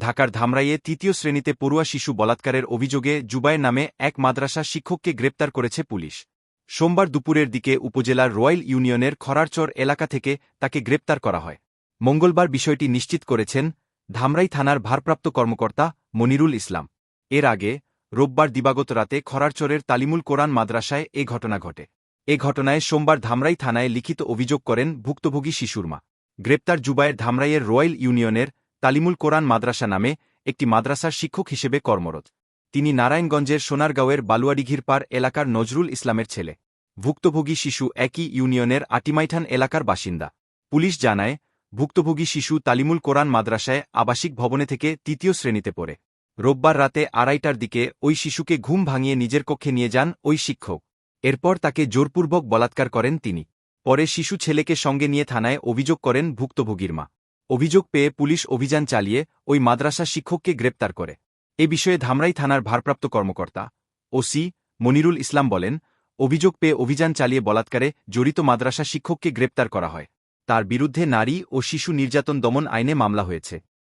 ঢাকার ধামরাইয়ে তৃতীয় শ্রেণীতে পড়ুয়া শিশু বলাৎকারের অভিযোগে জুবায়ের নামে এক মাদ্রাসা শিক্ষককে গ্রেপ্তার করেছে পুলিশ। সোমবার দুপুরের দিকে উপজেলার রয়্যাল ইউনিয়নের খরারচর এলাকা থেকে তাকে গ্রেপ্তার করা হয়। মঙ্গলবার বিষয়টি নিশ্চিত করেছেন ধামরাই থানার ভারপ্রাপ্ত কর্মকর্তা মনিরুল ইসলাম। এর আগে রোববার দিবাগত রাতে খরারচরের তালিমুল কোরআন মাদ্রাসায় এ ঘটনা ঘটে। এ ঘটনায় সোমবার ধামরাই থানায় লিখিত অভিযোগ করেন ভুক্তভোগী শিশুর মা। গ্রেপ্তার জুবায়ের ধামরাইয়ের রয়্যাল ইউনিয়নের তালিমুল কোরআন মাদ্রাসা নামে একটি মাদ্রাসার শিক্ষক হিসেবে কর্মরত। তিনি নারায়ণগঞ্জের সোনারগাঁওয়ের বালুয়াডিঘির পার এলাকার নজরুল ইসলামের ছেলে। ভুক্তভোগী শিশু একই ইউনিয়নের আটিমাইঠান এলাকার বাসিন্দা। পুলিশ জানায়, ভুক্তভোগী শিশু তালিমুল কোরআন মাদ্রাসায় আবাসিক ভবনে থেকে তৃতীয় শ্রেণীতে পড়ে। রোববার রাতে 2:30টার দিকে ওই শিশুকে ঘুম ভাঙিয়ে নিজের কক্ষে নিয়ে যান ওই শিক্ষক। এরপর তাকে জোরপূর্বক বলাৎকার করেন তিনি। পরে শিশু ছেলেকে সঙ্গে নিয়ে থানায় অভিযোগ করেন ভুক্তভোগীর মা। অভিযোগ পেয়ে পুলিশ অভিযান চালিয়ে ওই মাদ্রাসা শিক্ষককে গ্রেপ্তার করে। এ বিষয়ে ধামরাই থানার ভারপ্রাপ্ত কর্মকর্তা ওসি মনিরুল ইসলাম বলেন, অভিযোগ পেয়ে অভিযান চালিয়ে বলাৎকারে জড়িত মাদ্রাসা শিক্ষককে গ্রেপ্তার করা হয়। তার বিরুদ্ধে নারী ও শিশু নির্যাতন দমন আইনে মামলা হয়েছে।